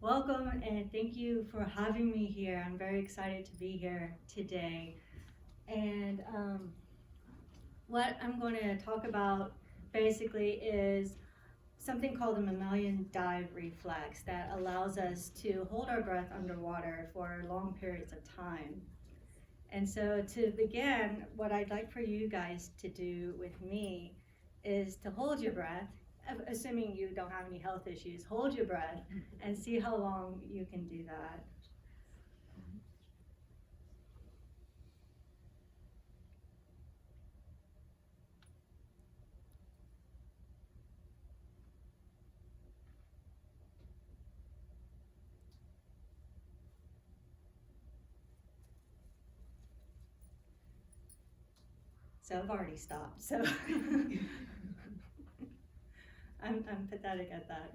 Welcome and thank you for having me here. I'm very excited to be here today. And what I'm going to talk about basically is something called the Mammalian Dive Reflex that allows us to hold our breath underwater for long periods of time. And so to begin, what I'd like for you guys to do with me is to hold your breath, assuming you don't have any health issues, hold your breath and see how long you can do that. So I've already stopped, so I'm pathetic at that.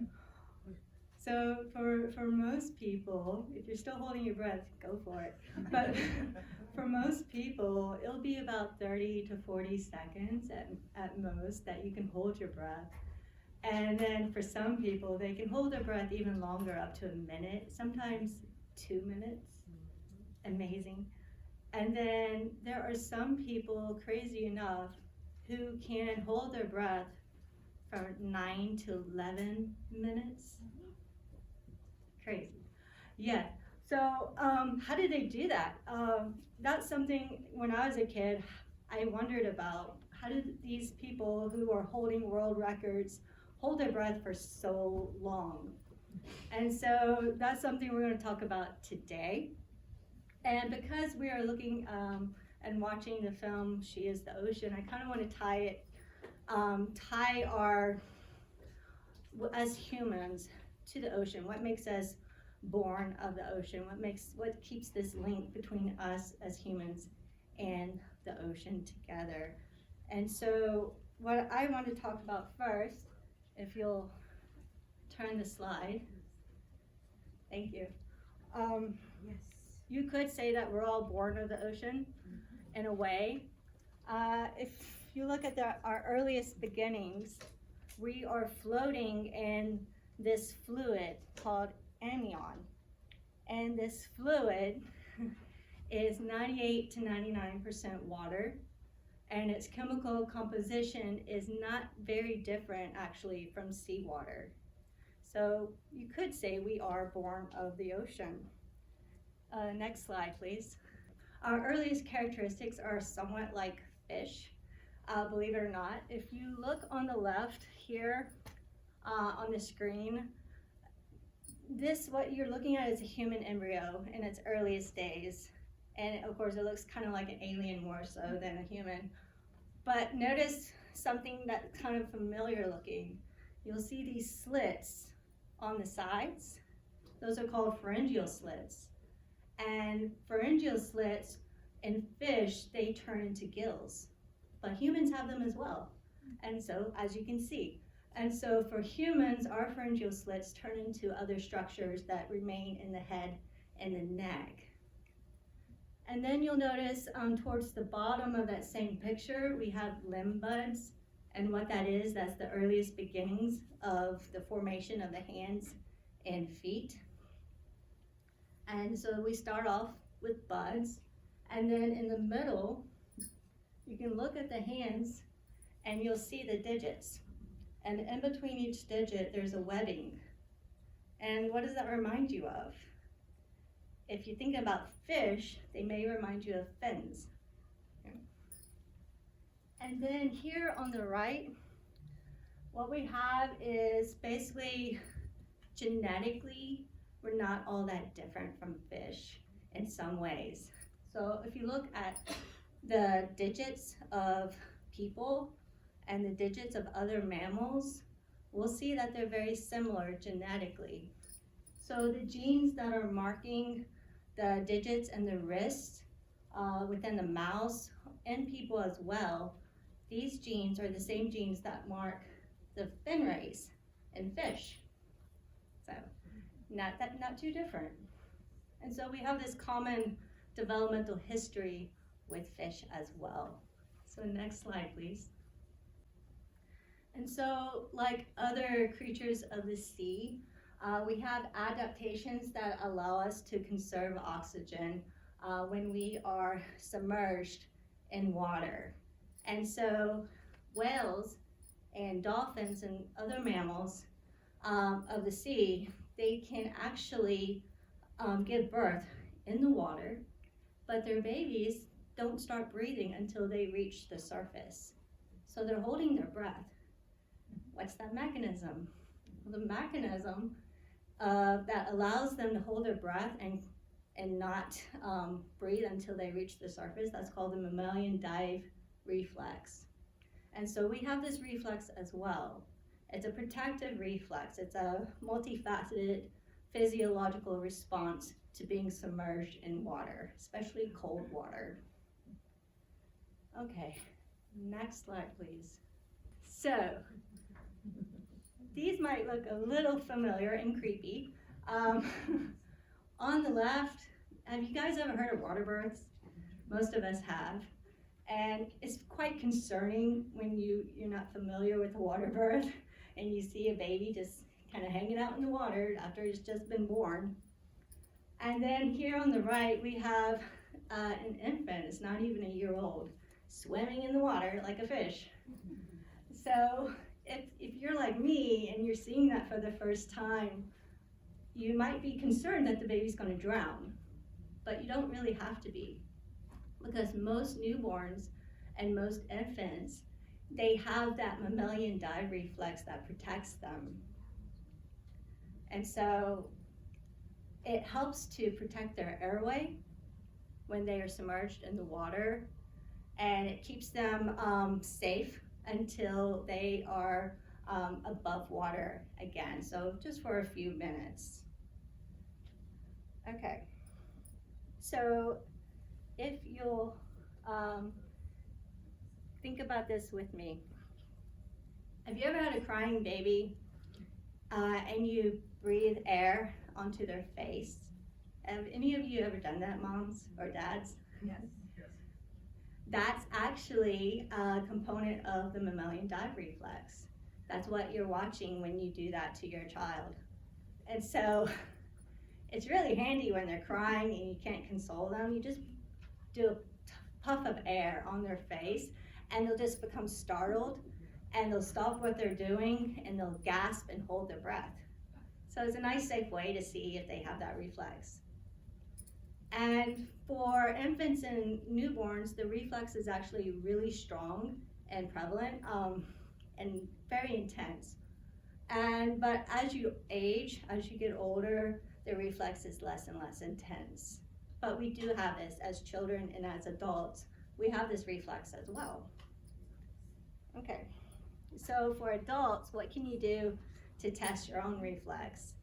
So for most people, if you're still holding your breath, go for it. But for most people, it'll be about 30 to 40 seconds at most that you can hold your breath. And then for some people, they can hold their breath even longer, up to a minute, sometimes 2 minutes. Amazing. And then there are some people, crazy enough, who can hold their breath for 9 to 11 minutes. Crazy. Yeah. So how did they do that? That's something when I was a kid, I wondered about. How did these people who are holding world records hold their breath for so long? And so that's something we're going to talk about today. And because we are looking and watching the film She is the Ocean, I kind of want to tie our, as humans, to the ocean. What makes us born of the ocean? What keeps this link between us as humans and the ocean together? And so what I want to talk about first, if you'll turn the slide. Thank you. Yes. You could say that we're all born of the ocean in a way. If you look at our earliest beginnings, we are floating in this fluid called amnion. And this fluid is 98 to 99% water, and its chemical composition is not very different actually from seawater. So you could say we are born of the ocean. Next slide, please. Our earliest characteristics are somewhat like fish, believe it or not. If you look on the left here on the screen, what you're looking at is a human embryo in its earliest days. And of course, it looks kind of like an alien more so than a human. But notice something that's kind of familiar looking. You'll see these slits on the sides. Those are called pharyngeal slits. And pharyngeal slits in fish, they turn into gills. But humans have them as well. And so, as you can see. And so for humans, our pharyngeal slits turn into other structures that remain in the head and the neck. And then you'll notice towards the bottom of that same picture, we have limb buds. And what that is, that's the earliest beginnings of the formation of the hands and feet. And so we start off with buds, and then in the middle, you can look at the hands and you'll see the digits. And in between each digit, there's a webbing. And what does that remind you of? If you think about fish, they may remind you of fins. Okay. And then here on the right, what we have is basically genetically, we're not all that different from fish in some ways. So if you look at the digits of people and the digits of other mammals, we'll see that they're very similar genetically. So the genes that are marking the digits and the wrist within the mouse and people as well, these genes are the same genes that mark the fin rays in fish. So not too different. And so we have this common developmental history with fish as well. So next slide, please. And so like other creatures of the sea, We have adaptations that allow us to conserve oxygen when we are submerged in water. And so whales and dolphins and other mammals of the sea, they can actually give birth in the water, but their babies don't start breathing until they reach the surface. So they're holding their breath. What's that mechanism? Well, the mechanism that allows them to hold their breath and not breathe until they reach the surface, that's called the mammalian dive reflex. And so we have this reflex as well. It's a protective reflex. It's a multifaceted physiological response to being submerged in water, especially cold water. Okay, next slide, please. So, these might look a little familiar and creepy. On the left, have you guys ever heard of water births? Most of us have. And it's quite concerning when you're not familiar with a water birth and you see a baby just kind of hanging out in the water after it's just been born. And then here on the right, we have an infant, it's not even a year old, swimming in the water like a fish. So if you're like me and you're seeing that for the first time, you might be concerned that the baby's going to drown, but you don't really have to be, because most newborns and most infants, they have that mammalian dive reflex that protects them. And so it helps to protect their airway when they are submerged in the water, and it keeps them safe until they are above water again, so just for a few minutes. Okay, so if you'll think about this with me. Have you ever had a crying baby and you breathe air onto their face? Have any of you ever done that, moms or dads? Yes. That's actually a component of the mammalian dive reflex. That's what you're watching when you do that to your child. And so it's really handy when they're crying and you can't console them. You just do a puff of air on their face and they'll just become startled and they'll stop what they're doing and they'll gasp and hold their breath. So it's a nice, safe way to see if they have that reflex. And for infants and newborns, the reflex is actually really strong and prevalent and very intense. But as you age, as you get older, the reflex is less and less intense. But we do have this as children and as adults. We have this reflex as well. Okay, so for adults, what can you do to test your own reflex?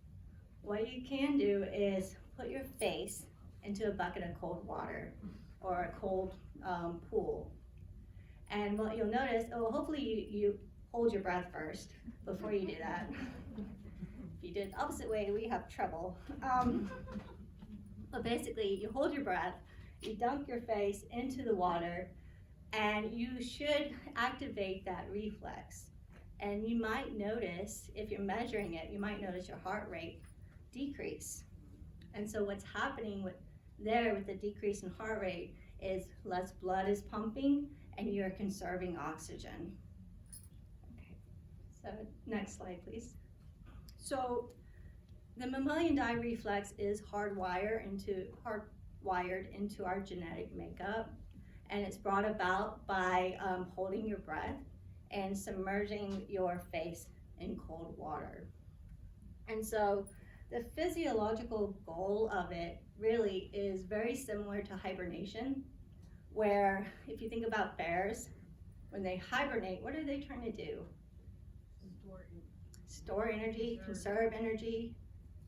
What you can do is put your face into a bucket of cold water or a cold pool. And what you'll notice, hopefully you hold your breath first before you do that. If you do it the opposite way, we have trouble. But basically, you hold your breath, you dunk your face into the water, and you should activate that reflex. And you might notice, if you're measuring it, you might notice your heart rate decrease. And so what's happening with the decrease in heart rate is less blood is pumping and you're conserving oxygen. Okay, so next slide, please. So the mammalian dive reflex is hardwired into our genetic makeup, and it's brought about by holding your breath and submerging your face in cold water. And so the physiological goal of it really is very similar to hibernation, where if you think about bears, when they hibernate, what are they trying to do? Store energy, conserve energy,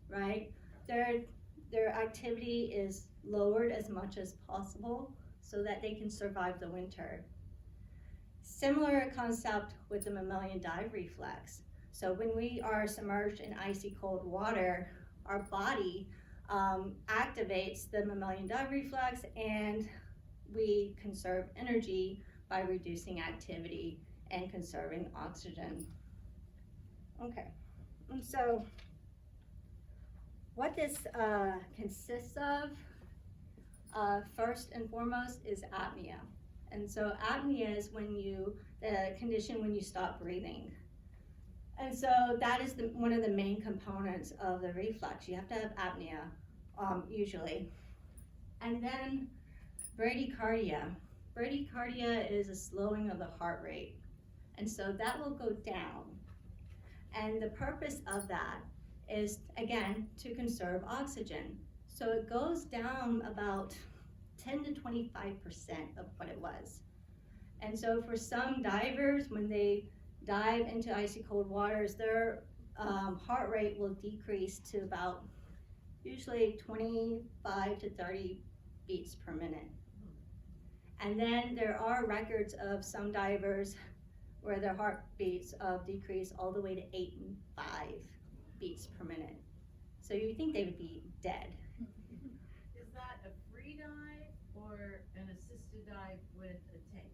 right? Their activity is lowered as much as possible so that they can survive the winter. Similar concept with the mammalian dive reflex. So when we are submerged in icy cold water, our body activates the mammalian dive reflex and we conserve energy by reducing activity and conserving oxygen. Okay, and so what this consists of, first and foremost, is apnea. And so apnea is the condition when you stop breathing. And so that is one of the main components of the reflex. You have to have apnea, usually. And then bradycardia. Bradycardia is a slowing of the heart rate. And so that will go down. And the purpose of that is, again, to conserve oxygen. So it goes down about 10 to 25% of what it was. And so for some divers, when they dive into icy cold waters, their heart rate will decrease to about usually 25 to 30 beats per minute. And then there are records of some divers where their heartbeats decrease all the way to 8 and 5 beats per minute. So you think they would be dead. Is that a free dive or an assisted dive with a tank?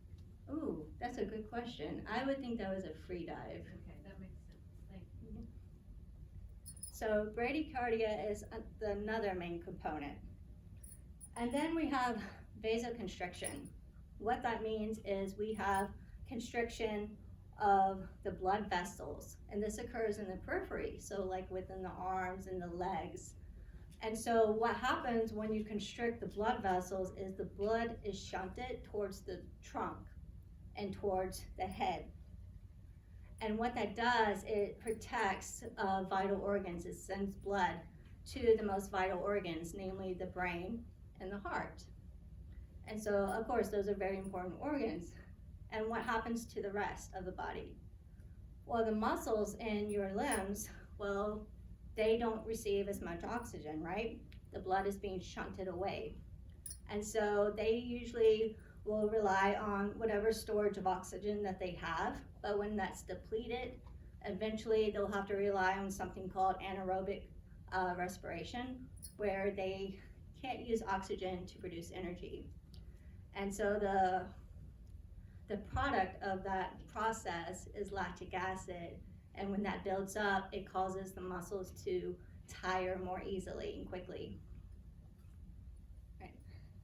Ooh, that's a good question. I would think that was a free dive. Okay, that makes sense. Thank you. So bradycardia is another main component. And then we have vasoconstriction. What that means is we have constriction of the blood vessels, and this occurs in the periphery, so like within the arms and the legs. And so what happens when you constrict the blood vessels is the blood is shunted towards the trunk and towards the head. And what that does, it protects vital organs. It sends blood to the most vital organs, namely the brain and the heart. And so, of course, those are very important organs. And what happens to the rest of the body? Well, the muscles in your limbs, well, they don't receive as much oxygen, right? The blood is being shunted away. And so they usually will rely on whatever storage of oxygen that they have, but when that's depleted, eventually they'll have to rely on something called anaerobic respiration, where they can't use oxygen to produce energy. And so the product of that process is lactic acid, and when that builds up, it causes the muscles to tire more easily and quickly. Right.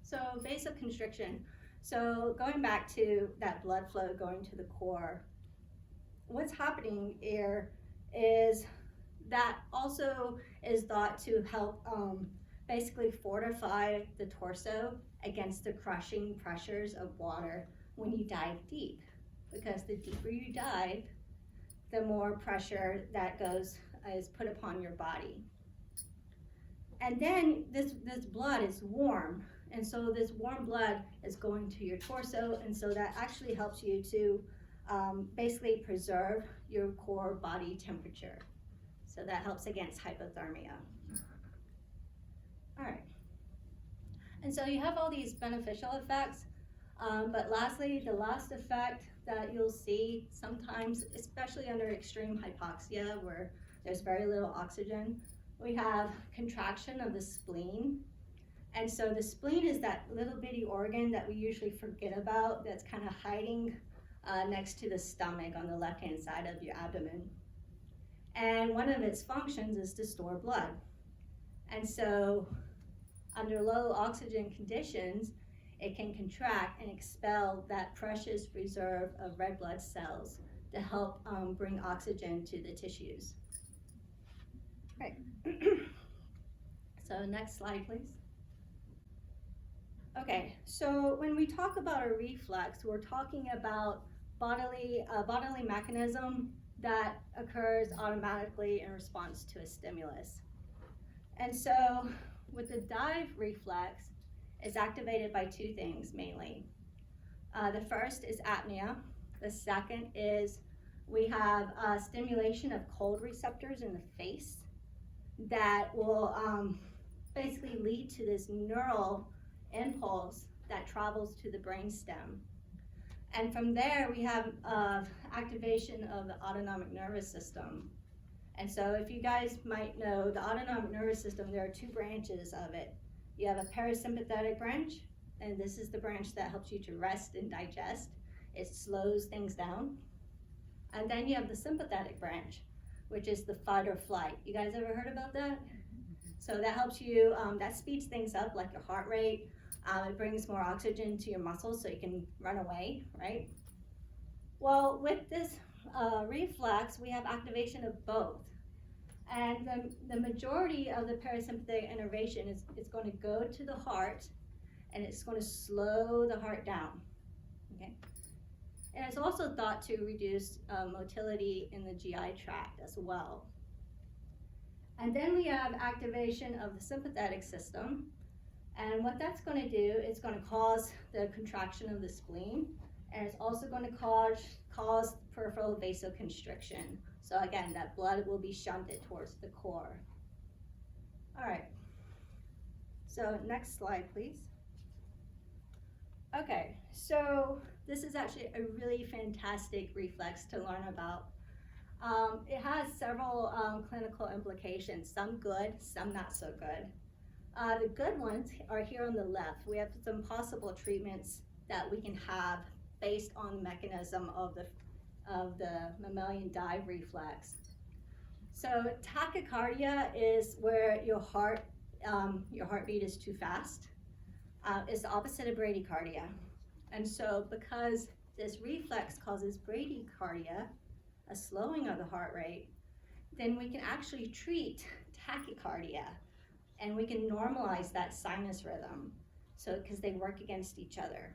So vasoconstriction. So going back to that blood flow going to the core, what's happening here is that also is thought to help basically fortify the torso against the crushing pressures of water when you dive deep, because the deeper you dive, the more pressure that is put upon your body. And then this blood is warm, and so this warm blood is going to your torso, and so that actually helps you to basically preserve your core body temperature. So that helps against hypothermia. All right. And so you have all these beneficial effects, but lastly, the last effect that you'll see sometimes, especially under extreme hypoxia where there's very little oxygen, we have contraction of the spleen. And so the spleen is that little bitty organ that we usually forget about that's kind of hiding next to the stomach on the left-hand side of your abdomen. And one of its functions is to store blood. And so under low oxygen conditions, it can contract and expel that precious reserve of red blood cells to help bring oxygen to the tissues. Right. So next slide, please. Okay, so when we talk about a reflex, we're talking about bodily mechanism that occurs automatically in response to a stimulus. And so with the dive reflex, it's activated by two things mainly. The first is apnea. The second is we have stimulation of cold receptors in the face that will basically lead to this neural impulse that travels to the brainstem. And from there, we have activation of the autonomic nervous system. And so if you guys might know, the autonomic nervous system, there are two branches of it. You have a parasympathetic branch, and this is the branch that helps you to rest and digest. It slows things down. And then you have the sympathetic branch, which is the fight or flight. You guys ever heard about that? So that helps you, that speeds things up, like your heart rate. It brings more oxygen to your muscles so you can run away, right? Well, with this reflex, we have activation of both. And the majority of the parasympathetic innervation is going to go to the heart, and it's going to slow the heart down, okay? And it's also thought to reduce motility in the GI tract as well. And then we have activation of the sympathetic system. And what that's going to do, it's going to cause the contraction of the spleen, and it's also going to cause peripheral vasoconstriction. So again, that blood will be shunted towards the core. All right. So next slide, please. Okay, so this is actually a really fantastic reflex to learn about. It has several clinical implications, some good, some not so good. The good ones are here on the left. We have some possible treatments that we can have based on the mechanism of the mammalian dive reflex. So tachycardia is where your heartbeat is too fast. It's the opposite of bradycardia. And so because this reflex causes bradycardia, a slowing of the heart rate, then we can actually treat tachycardia, and we can normalize that sinus rhythm, so because they work against each other.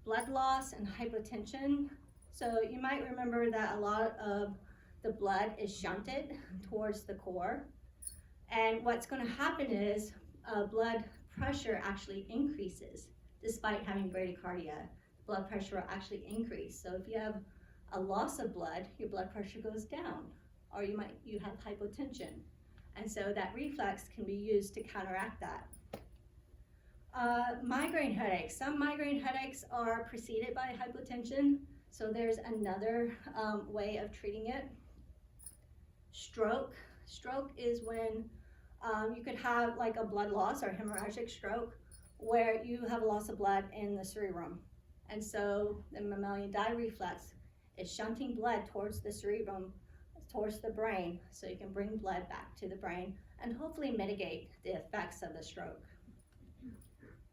Blood loss and hypotension. So you might remember that a lot of the blood is shunted towards the core, and what's going to happen is blood pressure actually increases. Despite having bradycardia, blood pressure will actually increase. So if you have a loss of blood, your blood pressure goes down, or you have hypotension. And so that reflex can be used to counteract that. Migraine headaches. Some migraine headaches are preceded by hypotension, so there's another way of treating it. Stroke. Stroke is when you could have like a blood loss or hemorrhagic stroke where you have a loss of blood in the cerebrum. And so the mammalian dive reflex is shunting blood towards the cerebrum, towards the brain, so you can bring blood back to the brain and hopefully mitigate the effects of the stroke.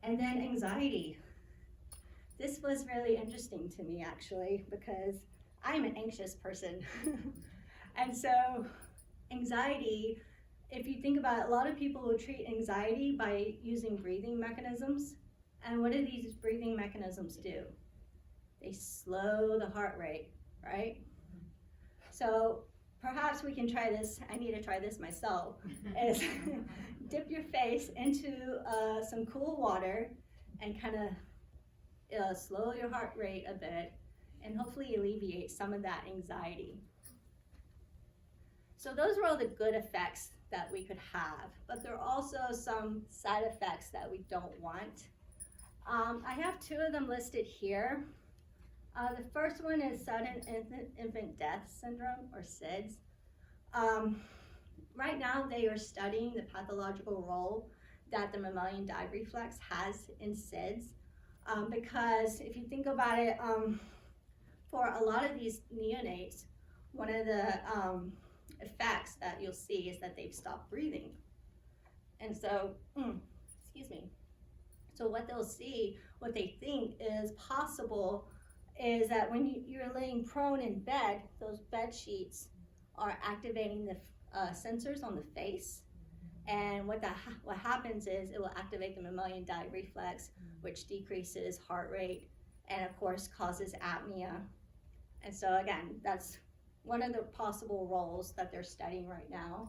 And then anxiety. This was really interesting to me actually, because I'm an anxious person. And so anxiety, if you think about it, a lot of people will treat anxiety by using breathing mechanisms. And what do these breathing mechanisms do? They slow the heart rate, right? So perhaps we can try this. I need to try this myself. Is dip your face into some cool water and kind of slow your heart rate a bit, and hopefully alleviate some of that anxiety. So those are all the good effects that we could have, but there are also some side effects that we don't want. I have two of them listed here. The first one is sudden infant death syndrome, or SIDS. Right now they are studying the pathological role that the mammalian dive reflex has in SIDS, because if you think about it, for a lot of these neonates, one of the effects that you'll see is that they've stopped breathing. And so, excuse me. So what they'll see, what they think is possible, is that when you're laying prone in bed, those bed sheets are activating the sensors on the face. And what happens is it will activate the mammalian dive reflex, which decreases heart rate and of course causes apnea. And so again, that's one of the possible roles that they're studying right now.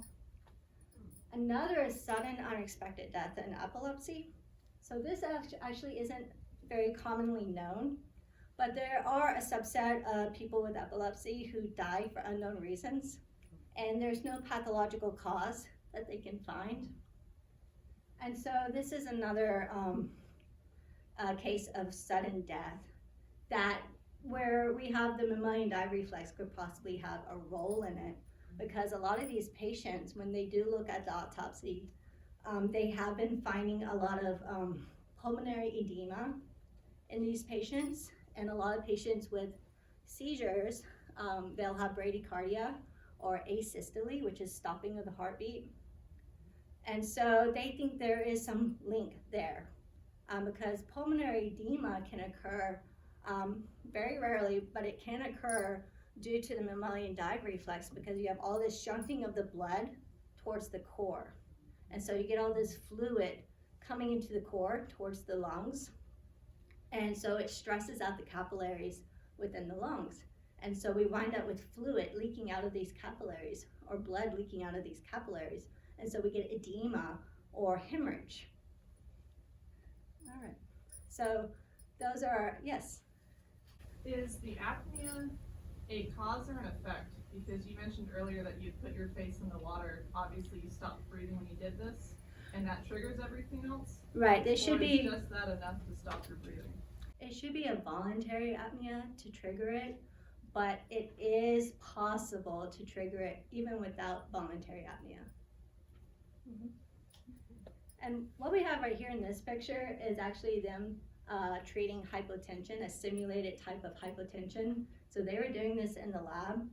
Another is sudden unexpected death in epilepsy. So this actually isn't very commonly known, but there are a subset of people with epilepsy who die for unknown reasons, and there's no pathological cause that they can find. And so this is another case of sudden death where we have the mammalian dive reflex could possibly have a role in it, because a lot of these patients, when they do look at the autopsy, they have been finding a lot of pulmonary edema in these patients, and a lot of patients with seizures, they'll have bradycardia or asystole, which is stopping of the heartbeat. And so they think there is some link there, because pulmonary edema can occur very rarely, but it can occur due to the mammalian dive reflex, because you have all this shunting of the blood towards the core. And so you get all this fluid coming into the core towards the lungs. And so it stresses out the capillaries within the lungs. And so we wind up with fluid leaking out of these capillaries, or blood leaking out of these capillaries. And so we get edema or hemorrhage. All right, so those are, yes? Is the apnea a cause or an effect? Because you mentioned earlier that you put your face in the water. Obviously you stopped breathing when you did this, and that triggers everything else? Right, it should be. Or is just that enough to stop your breathing? It should be a voluntary apnea to trigger it, but it is possible to trigger it even without voluntary apnea. And what we have right here in this picture is actually them treating hypotension, a simulated type of hypotension. So they were doing this in the lab.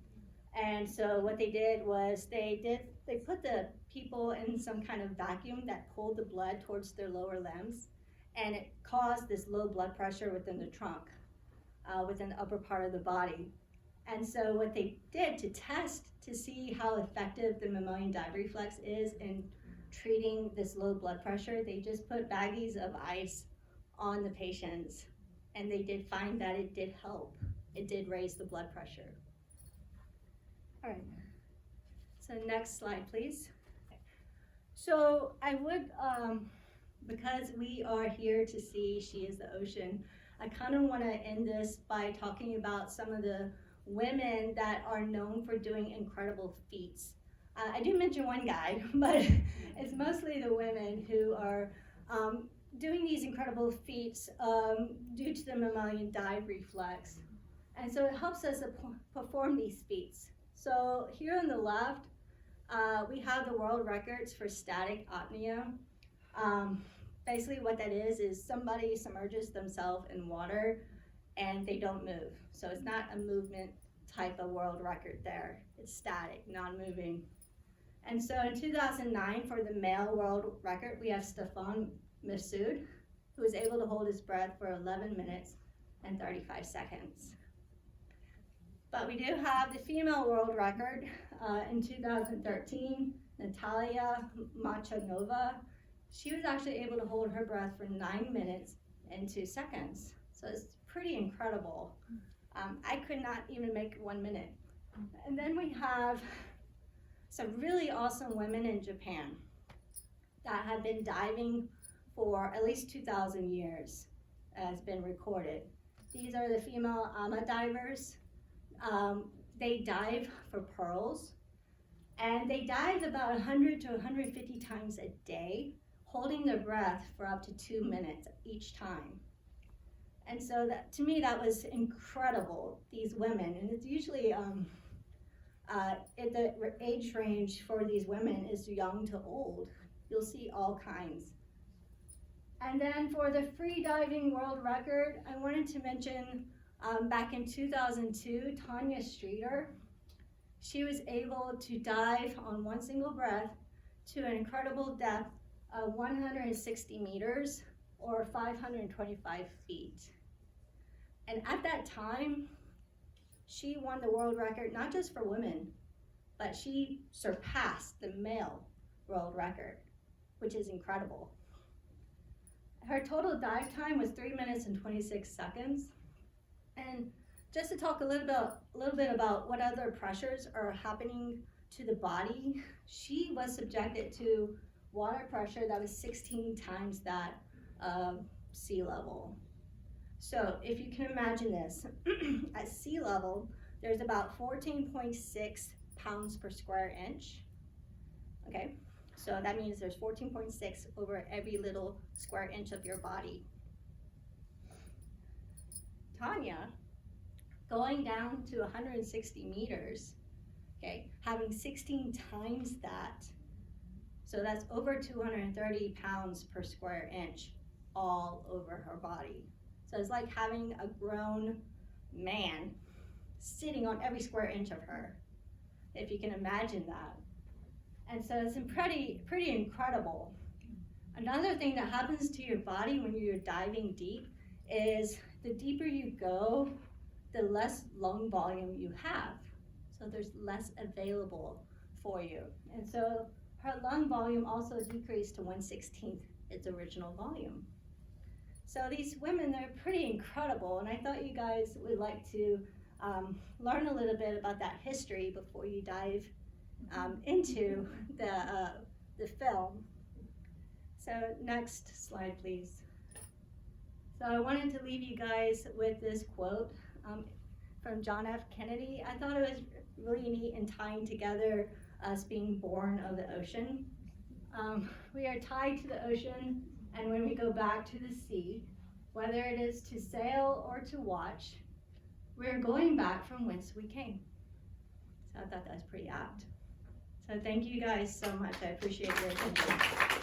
And so what they did was they put the people in some kind of vacuum that pulled the blood towards their lower limbs, and it caused this low blood pressure within the trunk, within the upper part of the body. And so what they did to test to see how effective the mammalian dive reflex is in treating this low blood pressure, they just put baggies of ice on the patients, and they did find that it did help. It did raise the blood pressure. All right, so next slide, please. So I would, because we are here to see She is the Ocean, I kind of want to end this by talking about some of the women that are known for doing incredible feats. I do mention one guy, but it's mostly the women who are doing these incredible feats due to the mammalian dive reflex. And so it helps us perform these feats. So here on the left, we have the world records for static apnea. Basically what that is somebody submerges themselves in water and they don't move. So it's not a movement type of world record there. It's static, non-moving. And so in 2009, for the male world record, we have Stefan Massoud, who was able to hold his breath for 11 minutes and 35 seconds. But we do have the female world record in 2013, Natalia Machanova. She was actually able to hold her breath for 9 minutes and 2 seconds. So it's pretty incredible. I could not even make 1 minute. And then we have some really awesome women in Japan that have been diving for at least 2,000 years, has been recorded. These are the female ama divers. They dive for pearls, and they dive about 100 to 150 times a day, holding their breath for up to 2 minutes each time. And so that, to me, that was incredible, these women. And it's usually, the age range for these women is young to old. You'll see all kinds. And then for the free diving world record, I wanted to mention back in 2002, Tanya Streeter. She was able to dive on one single breath to an incredible depth of 160 meters or 525 feet. And at that time, she won the world record, not just for women, but she surpassed the male world record, which is incredible. Her total dive time was 3 minutes and 26 seconds. And just to talk a little bit about what other pressures are happening to the body, she was subjected to water pressure that was 16 times that of sea level. So if you can imagine this, at sea level, there's about 14.6 pounds per square inch, okay? So that means there's 14.6 over every little square inch of your body. Tanya, going down to 160 meters, okay, having 16 times that, so that's over 230 pounds per square inch all over her body. So it's like having a grown man sitting on every square inch of her, if you can imagine that. And so it's pretty incredible. Another thing that happens to your body when you're diving deep is the deeper you go, the less lung volume you have. So there's less available for you. And so her lung volume also decreased to 1/16 its original volume. So these women, they're pretty incredible, and I thought you guys would like to learn a little bit about that history before you dive into the film. So next slide, please. So I wanted to leave you guys with this quote from John F. Kennedy. I thought it was really neat in tying together us being born of the ocean. We are tied to the ocean, and when we go back to the sea, whether it is to sail or to watch, we're going back from whence we came. So I thought that was pretty apt. So thank you guys so much. I appreciate your attention.